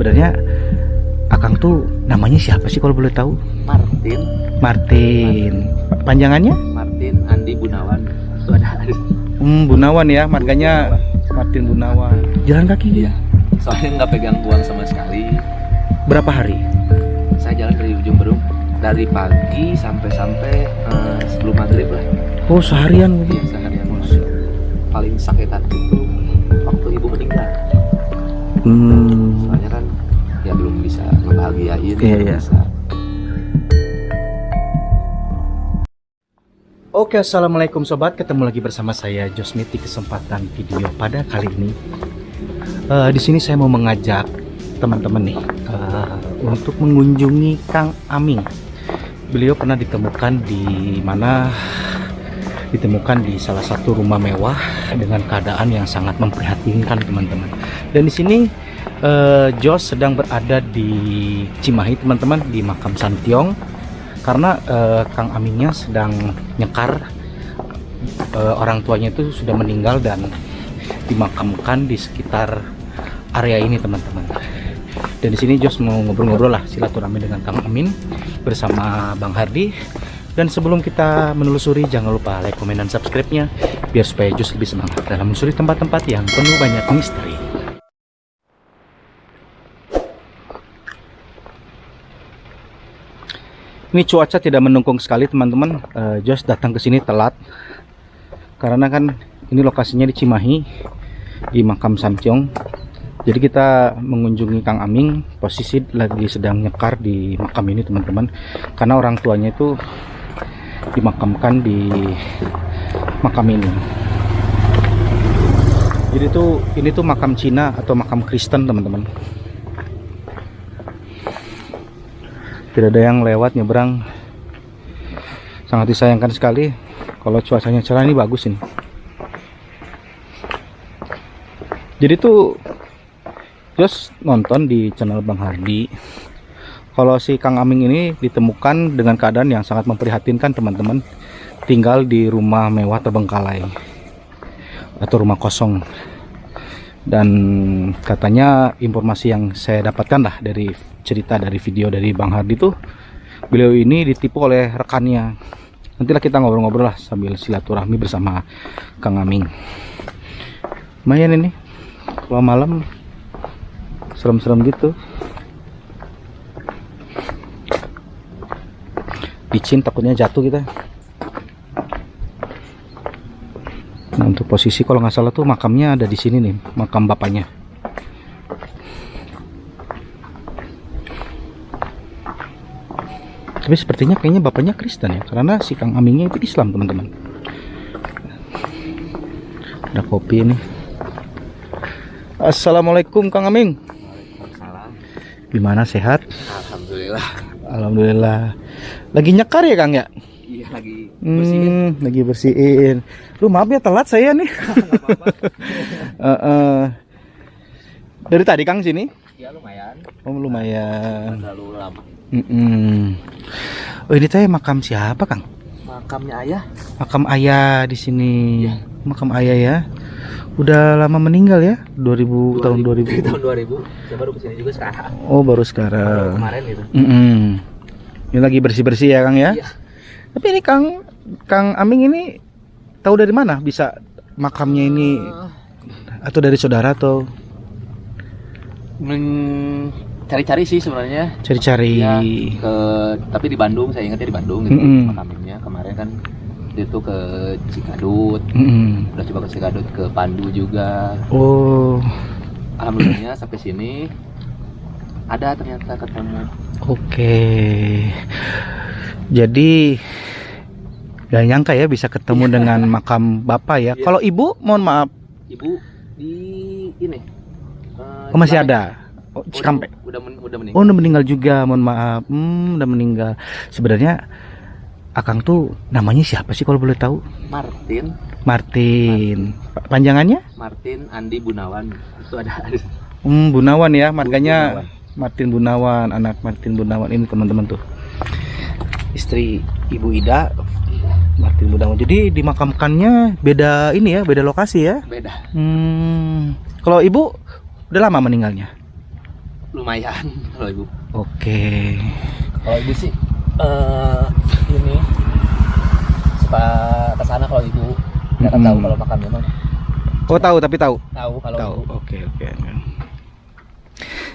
sebenarnya Akang tuh namanya siapa sih kalau boleh tahu? Martin. Martin. Panjangannya? Martin Andi Gunawan. Itu ada. Gunawan ya, marganya Martin Gunawan. Jalan kaki dia. Soalnya nggak pegang uang sama sekali. Berapa hari? Saya jalan dari ujung Berung, dari pagi sampai sebelum maghrib lah. Oh, seharian gitu. Iya, seharian. Paling sakit hati itu waktu ibu meninggal. Soalnya kan ya belum bisa ngebahagiain. Iya. Bisa. Oke, assalamualaikum sobat. Ketemu lagi bersama saya Josmith di kesempatan video pada kali ini. Di sini saya mau mengajak teman-teman nih untuk mengunjungi Kang Aming. Beliau pernah ditemukan di mana? Ditemukan di salah satu rumah mewah dengan keadaan yang sangat memprihatinkan, teman-teman. Dan di sini Jos sedang berada di Cimahi, teman-teman, di makam Santiong, karena Kang Amingnya sedang nyekar. Orang tuanya itu sudah meninggal dan dimakamkan di sekitar area ini, teman-teman. Dan di sini Jos mau ngobrol-ngobrol lah, silaturahmi dengan Kang Amin bersama Bang Hardi. Dan sebelum kita menelusuri, jangan lupa like, komen, dan subscribe-nya biar supaya Jos lebih semangat dalam menelusuri tempat-tempat yang penuh banyak misteri. Ini cuaca tidak mendukung sekali, teman-teman. Jos datang ke sini telat karena kan ini lokasinya di Cimahi, di makam Santiong. Jadi kita mengunjungi Kang Aming, posisi lagi sedang nyekar di makam ini, teman-teman. Karena orang tuanya itu dimakamkan di makam ini. Jadi ini tuh makam Cina atau makam Kristen, teman-teman. Tidak ada yang lewat nyebrang. Sangat disayangkan sekali. Kalau cuacanya cerah ini bagus ini. Jadi tuh Jos nonton di channel Bang Hardi. Kalau si Kang Aming ini ditemukan dengan keadaan yang sangat memprihatinkan, teman-teman. Tinggal di rumah mewah terbengkalai atau rumah kosong. Dan katanya informasi yang saya dapatkan lah dari cerita, dari video dari Bang Hardi tuh, beliau ini ditipu oleh rekannya. Nantilah kita ngobrol-ngobrol lah sambil silaturahmi bersama Kang Aming. Lumayan ini kalau malam serem-serem gitu. Licin, takutnya jatuh kita. Nah, untuk posisi kalau nggak salah tuh makamnya ada di sini nih, makam bapaknya. Tapi sepertinya kayaknya bapaknya Kristen ya, karena si Kang Amingnya itu Islam, teman-teman. Ada kopi ini. Assalamualaikum Kang Aming. Waalaikumsalam. Gimana, sehat? Alhamdulillah. Alhamdulillah. Lagi nyekar ya Kang ya? Iya, lagi bersihin. Lagi bersihin. Lu maaf ya telat saya nih. Dari tadi Kang sini? Ya lumayan. Oh lumayan. Terlalu lama. Oh ini teh makam siapa Kang? Makamnya ayah. Makam ayah di sini. Ya. Makam ayah ya. Udah lama meninggal ya? Tahun 2000. Tahun 2000. Saya baru kesini juga sekarang. Oh baru sekarang. Kemarin gitu. Ini lagi bersih-bersih ya Kang ya? Iya. Tapi ini Kang Aming ini tahu dari mana bisa makamnya ini, atau dari saudara atau Cari-cari sih sebenarnya. cari-cari? Ya, tapi di Bandung, saya ingatnya di Bandung gitu. Makamnya kemarin kan itu ke Cikadut. Udah coba ke Cikadut, ke Pandu juga. Oh. Alhamdulillahnya sampai sini ada ternyata ketemu. Oke. Jadi gak nyangka ya bisa ketemu dengan makam bapak ya. Kalau ibu, mohon maaf. Ibu di ini. Oh masih ada. Oh, Cikampek. Udah meninggal. Oh udah meninggal juga, mohon maaf. Udah meninggal. Sebenarnya Akang tuh namanya siapa sih kalau boleh tahu? Martin. Panjangannya? Martin Andi Gunawan. Itu ada. Gunawan ya, marganya Martin Gunawan, anak Martin Gunawan ini, teman-teman tuh. Istri Ibu Ida, Martin Gunawan. Jadi dimakamkannya beda ini ya, beda lokasi ya? Beda. Kalau ibu udah lama meninggalnya? lumayan kalau ibu. Oke. Kalau ibu sih ini suka ke sana kalau ibu. Nggak tahu kalau makan memang. Oh tahu, tapi tahu. Tahu kalau Tahu. ibu. Oke.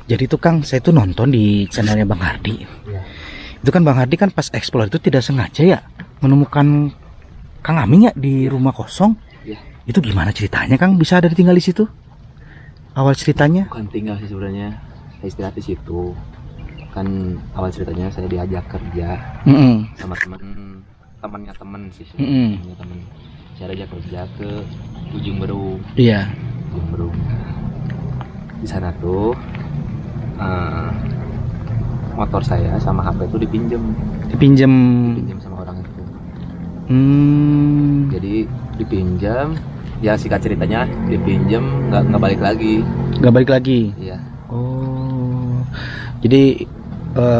Jadi itu Kang, saya tuh nonton di channelnya Bang Hardi. Iya. Itu kan Bang Hardi kan pas explore itu tidak sengaja ya menemukan Kang Aming ya di rumah kosong. Iya. Itu gimana ceritanya Kang bisa ada tinggal di situ? Awal ceritanya? Bukan tinggal sih sebenarnya. Saya istirahat di situ. Kan awal ceritanya saya diajak kerja sama temannya teman sih. Temannya teman. Saya ajak kerja ke Ujung Berung. Iya. Ujung Berung. Di sana tuh motor saya sama HP itu Dipinjam. sama orang itu. Hmm. Jadi dipinjam, ya singkat ceritanya dipinjam nggak balik lagi. Nggak balik lagi. Iya. Oh. Jadi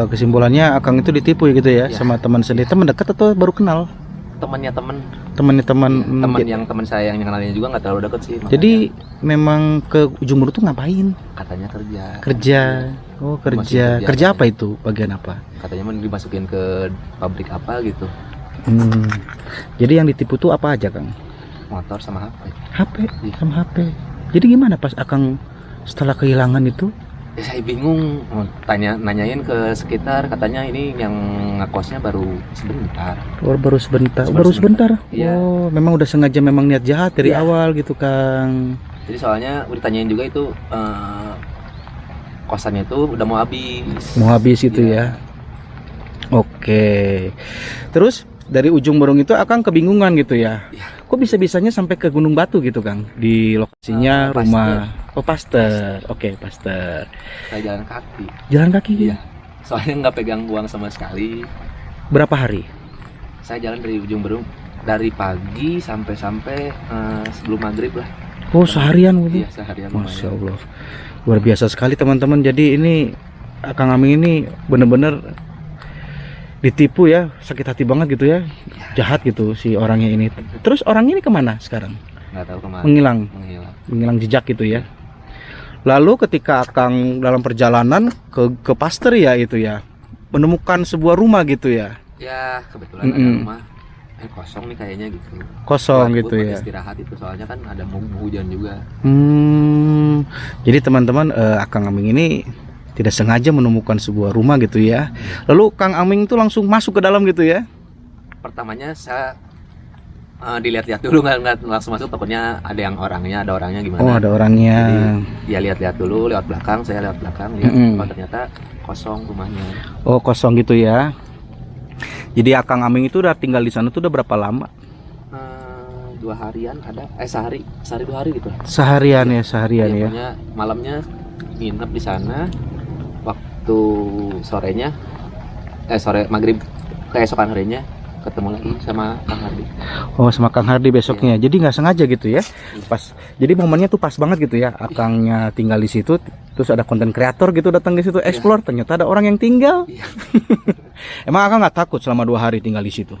kesimpulannya Akang itu ditipu ya gitu ya, Iya. sama teman sendiri. Teman dekat atau baru kenal? Temannya teman. Teman. Yang teman saya yang kenalnya juga nggak terlalu deket sih. Makanya Jadi memang ke Ujung Berung tuh ngapain? katanya kerja. Kerja. Oh Masih kerja. kerja. Kerja apa itu? Bagian apa? Katanya mau dimasukin ke pabrik apa gitu. Jadi yang ditipu tuh apa aja Kang? Motor sama HP. HP Iya. sama HP. Jadi gimana pas Akang setelah kehilangan itu? Ya, saya bingung, mau nanyain ke sekitar, katanya ini yang ngekosnya baru sebentar. Oh, baru sebentar. Baru Baru sebentar. Iya. Oh, memang udah sengaja memang niat jahat dari Iya. awal gitu Kang. Jadi soalnya udah ditanyain juga itu kosannya itu udah mau habis. Mau habis itu Iya. ya. Oke. Terus dari Ujung Berung itu Akang kebingungan gitu ya. Iya. Kok bisa-bisanya sampai ke Gunung Batu gitu Kang? Di lokasinya Pasteur. rumah Pasteur. Oke, Pasteur. Saya jalan kaki. Jalan kaki. Iya. Soalnya nggak pegang uang sama sekali. Berapa hari? Saya jalan dari Ujung Berung dari pagi sampai sebelum maghrib lah. Oh, seharian gitu. Iya, seharian. Masya Allah. Luar biasa sekali teman-teman. Jadi ini Kang Aming ini bener-bener ditipu ya, sakit hati banget gitu ya, jahat gitu si orangnya ini. Terus orangnya ini kemana sekarang? Nggak tahu kemana. Menghilang Menghilang. jejak gitu ya. Lalu ketika Akang dalam perjalanan ke Pasteur ya itu ya, menemukan sebuah rumah gitu ya, Ya kebetulan ada rumah kosong nih kayaknya gitu. kosong Buat gitu ya. istirahat itu soalnya kan ada hujan juga. Jadi teman-teman, Akang Aming ini tidak sengaja menemukan sebuah rumah gitu ya. Lalu Kang Aming tuh langsung masuk ke dalam gitu ya. Pertamanya saya dilihat-lihat dulu, nggak langsung masuk, takutnya ada orangnya gimana. Oh, ada orangnya. Jadi ya lihat-lihat dulu lewat belakang, saya lewat belakang lihat, oh ternyata kosong rumahnya. Oh, kosong gitu ya. Jadi Akang Aming itu udah tinggal di sana tuh udah berapa lama? 2 harian ada, sehari 2 hari gitu. Seharian ya, seharian ya. Pokoknya malamnya nginep di sana, waktu sorenya sore maghrib keesokan harinya ketemu lagi sama Kang Hardi. Oh, sama Kang Hardi besoknya. Jadi nggak sengaja gitu ya. Pas. Jadi momennya tuh pas banget gitu ya. Akangnya tinggal di situ, terus ada konten kreator gitu datang ke situ explore, ternyata ada orang yang tinggal. Iya. Emang Akang nggak takut selama 2 hari tinggal di situ?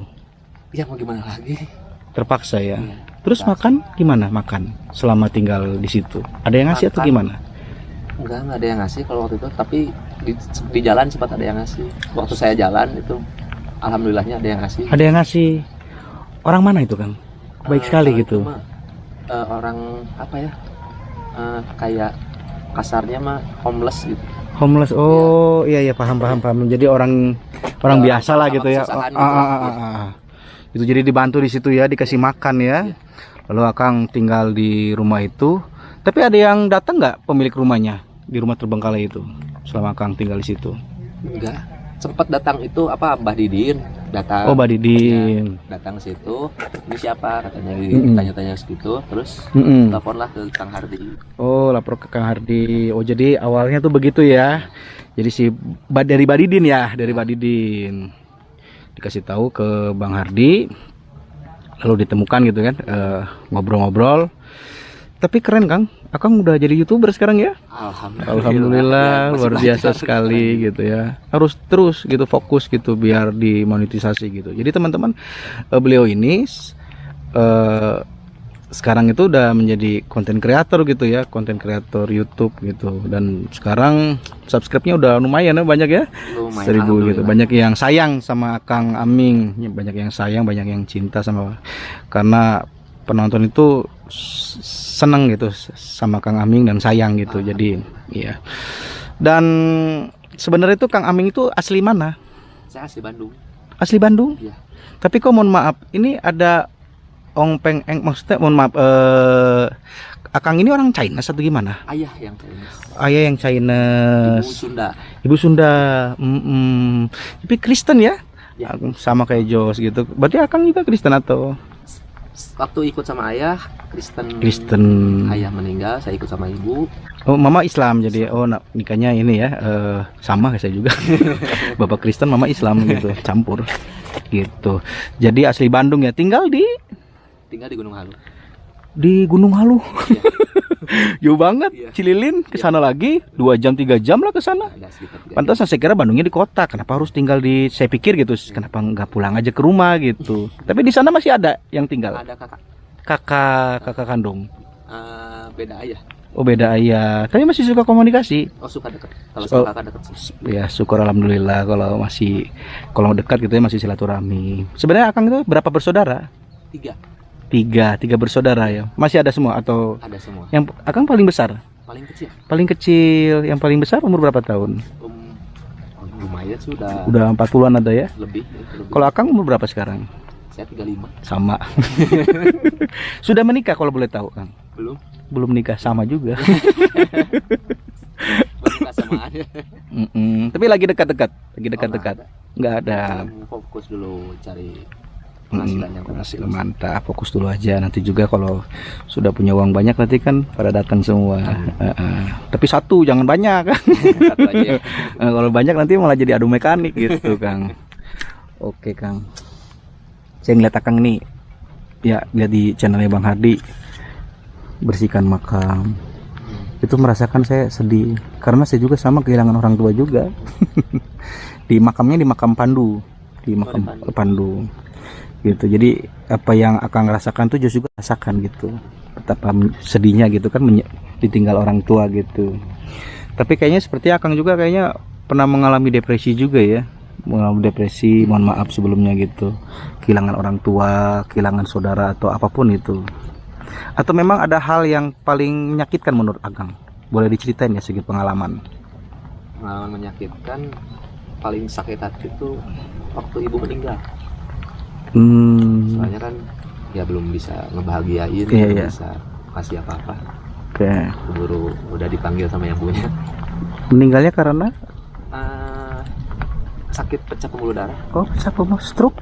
Ya mau gimana lagi? Terpaksa ya. Iya. Terus makan gimana? Makan selama tinggal di situ? Ada yang ngasih atau Makan. gimana? Nggak ada yang ngasih kalau waktu itu, tapi di jalan sempat ada yang ngasih. Waktu saya jalan itu alhamdulillahnya ada yang ngasih. Ada yang ngasih. Orang mana itu Kang? Baik sekali Kalau gitu. itu mah, orang apa ya? Kayak kasarnya mah homeless gitu. Homeless. Oh, iya paham. Jadi orang biasa lah gitu ya. kesusahan gitu. Itu jadi dibantu di situ ya, dikasih makan ya. Iya. Lalu Akang tinggal di rumah itu. Tapi ada yang datang nggak pemilik rumahnya di rumah terbengkalai itu selama Akang tinggal di situ? Enggak. Sempat datang itu apa Mbah Didin datang. Oh, Mbak Didin. Datang ke situ. Ini siapa katanya, tanya-tanya segitu, terus teleponlah ke Kang Hardi. Oh, lapor ke Kang Hardi. Oh, jadi awalnya tuh begitu ya. Jadi dari Mbak Didin ya, dari Mbak Didin. Dikasih tahu ke Bang Hardi, lalu ditemukan gitu kan, ngobrol-ngobrol. Tapi keren Kang, Akang udah jadi YouTuber sekarang ya. Alhamdulillah, Ya, luar masih biasa belajar. sekali gitu ya. Harus terus gitu fokus gitu biar dimonetisasi gitu. Jadi teman-teman, beliau ini sekarang itu udah menjadi konten kreator gitu ya, konten kreator YouTube gitu. Dan sekarang subscribe-nya udah lumayan ya, banyak ya, Lumayan, 1000 gitu. alhamdulillah. Banyak yang sayang sama Kang Aming, banyak yang sayang, banyak yang cinta sama, karena penonton itu seneng gitu sama Kang Aming dan sayang gitu. Jadi iya. Dan sebenarnya itu Kang Aming itu asli mana? Saya asli Bandung. Asli Bandung? Iya. Tapi kok mohon maaf, ini ada Ong Peng Eng, maksudnya mohon maaf, Akang ini orang China atau gimana? Ayah yang Chinese. Ayah yang China, Ibu Sunda. Ibu Sunda. Tapi Kristen ya? Ya. Sama kayak Jos gitu. Berarti Akang juga Kristen atau? Waktu ikut sama ayah Kristen. Kristen. Ayah meninggal, saya ikut sama ibu. Oh, mama Islam jadi. Oh, nikahnya ini ya, sama kayak saya juga. Bapak Kristen, mama Islam gitu, campur. Gitu. Jadi asli Bandung ya, tinggal di Gunung Halu. di Gunung Halu. Iya. Jauh banget. Iya. Cililin ke sana lagi 2 jam 3 jam lah ke sana. Ada sekitar 3 jam. Pantas saya kira Bandungnya di kota, kenapa harus tinggal di, saya pikir gitu, kenapa nggak pulang aja ke rumah gitu. Tapi di sana masih ada yang tinggal. Ada kakak. Kakak kandung. Beda ayah. Oh, beda ayah. Tapi masih suka komunikasi. Oh, suka deket. Kalau Oh. sama kakak deket sih. Ya, syukur alhamdulillah kalau dekat gitu ya, masih silaturahmi. Sebenarnya Akang itu berapa bersaudara? 3. Tiga bersaudara ya. Masih ada semua atau Ada semua. yang Akang paling besar? Paling kecil. Paling kecil, yang paling besar umur berapa tahun? Lumayan sudah. Udah 40-an ada ya. Lebih. Kalau Akang umur berapa sekarang? Saya 35. Sama. Sudah menikah kalau boleh tahu, Kang? Belum. Belum nikah, sama juga. Menikah sama aja. Tapi lagi dekat-dekat, nggak ada. Fokus dulu cari penghasilan yang Penghasilan mantap, fokus dulu aja. Nanti juga kalau sudah punya uang banyak nanti kan pada datang semua. Tapi satu, jangan banyak. Satu aja. Kalau banyak nanti malah jadi adu mekanik gitu, Kang. Oke, Kang. Saya ngeliat Akang nih, ya lihat di channelnya Bang Hardi, bersihkan makam. Itu merasakan saya sedih karena saya juga sama kehilangan orang tua juga. Di makamnya di makam Pandu, di makam Pandu gitu. Jadi apa yang Akang rasakan tuh juga rasakan gitu, betapa sedihnya gitu kan, ditinggal orang tua gitu. Tapi kayaknya seperti Akang juga kayaknya pernah mengalami depresi juga ya, mengalami depresi. Mohon maaf sebelumnya gitu, kehilangan orang tua, kehilangan saudara atau apapun itu. Atau memang ada hal yang paling menyakitkan menurut Akang? Boleh diceritain ya segi pengalaman? Pengalaman menyakitkan paling sakit hati itu waktu ibu meninggal. Soalnya kan ya belum bisa ngebahagiain, Iya, belum iya. bisa kasih apa-apa. Oke. Keburu udah dipanggil sama yang punya. Meninggalnya karena? Sakit pecah pembuluh darah. Oh, pecah stroke?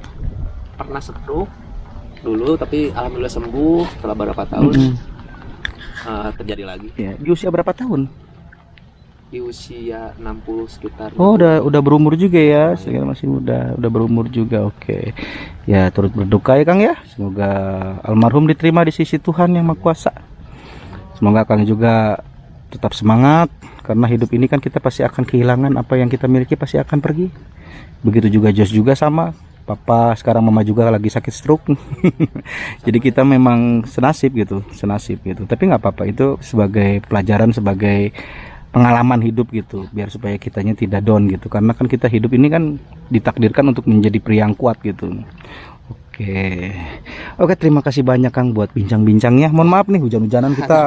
Pernah stroke dulu, tapi alhamdulillah sembuh setelah beberapa tahun. Terjadi lagi Ya, di usia berapa tahun? di usia 60 sekitar. Oh, udah berumur juga ya, sekarang masih muda, udah berumur juga. Oke. Ya, turut berduka ya Kang ya. Semoga almarhum diterima di sisi Tuhan Yang Maha Kuasa. Semoga Kang juga tetap semangat, karena hidup ini kan kita pasti akan kehilangan, apa yang kita miliki pasti akan pergi. Begitu juga Jos juga sama. Papa sekarang, mama juga lagi sakit stroke. Jadi kita memang senasib gitu. Tapi nggak apa-apa, itu sebagai pelajaran, sebagai pengalaman hidup gitu, biar supaya kitanya tidak down gitu, karena kan kita hidup ini kan ditakdirkan untuk menjadi pria yang kuat gitu. Oke, terima kasih banyak Kang buat bincang-bincangnya. Mohon maaf nih hujan-hujanan kita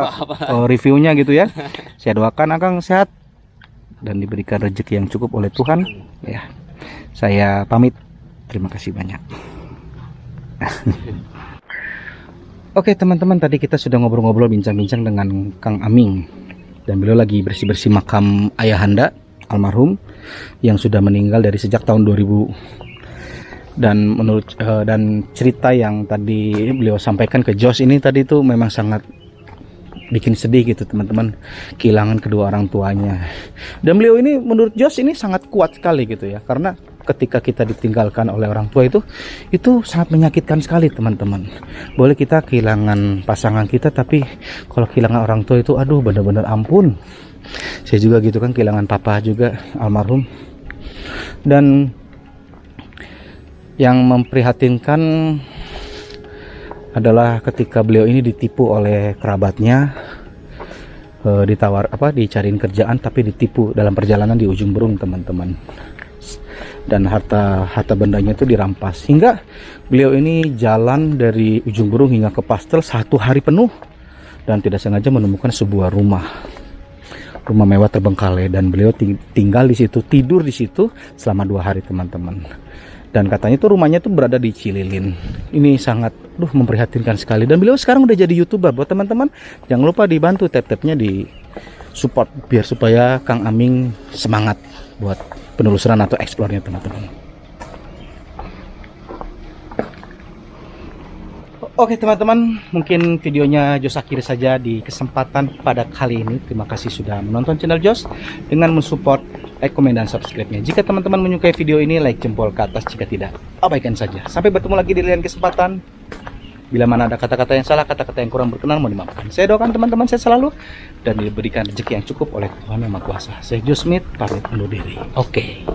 reviewnya gitu ya. Saya doakan Akang sehat dan diberikan rezeki yang cukup oleh Tuhan ya. Saya pamit, terima kasih banyak. Oke teman-teman, tadi kita sudah ngobrol-ngobrol, bincang-bincang dengan Kang Aming, dan beliau lagi bersih-bersih makam ayahanda almarhum yang sudah meninggal dari sejak tahun 2000. Dan menurut dan cerita yang tadi beliau sampaikan ke Jos ini tadi itu memang sangat bikin sedih gitu teman-teman, kehilangan kedua orang tuanya. Dan beliau ini menurut Jos ini sangat kuat sekali gitu ya, karena ketika kita ditinggalkan oleh orang tua itu sangat menyakitkan sekali teman-teman. Boleh kita kehilangan pasangan kita, tapi kalau kehilangan orang tua itu aduh benar-benar ampun. Saya juga gitu kan, kehilangan papa juga almarhum. Dan yang memprihatinkan adalah ketika beliau ini ditipu oleh kerabatnya, dicariin kerjaan tapi ditipu dalam perjalanan di ujung Berung, teman-teman. Dan harta bendanya itu dirampas, hingga beliau ini jalan dari ujung Berung hingga ke Pastel 1 hari penuh dan tidak sengaja menemukan sebuah rumah mewah terbengkalai, dan beliau tinggal di situ, tidur di situ selama 2 hari, teman-teman. Dan katanya tuh rumahnya tuh berada di Cililin. Ini sangat memprihatinkan sekali, dan beliau sekarang udah jadi YouTuber. Buat teman-teman, jangan lupa dibantu tap-tapnya, di support biar supaya Kang Aming semangat buat penelusuran atau eksplornya, teman-teman. Oke teman-teman, mungkin videonya Jos akhiri saja di kesempatan pada kali ini. Terima kasih sudah menonton channel Jos dengan mensupport, like, komen, dan subscribe-nya. Jika teman-teman menyukai video ini, like jempol ke atas. Jika tidak, abaikan saja. Sampai bertemu lagi di lain kesempatan. Bila mana ada kata-kata yang salah, kata-kata yang kurang berkenan, mohon dimaafkan. Saya doakan teman-teman saya selalu dan diberikan rezeki yang cukup oleh Tuhan Yang Maha Kuasa. Saya Jos Smith, pamit undur diri. Oke.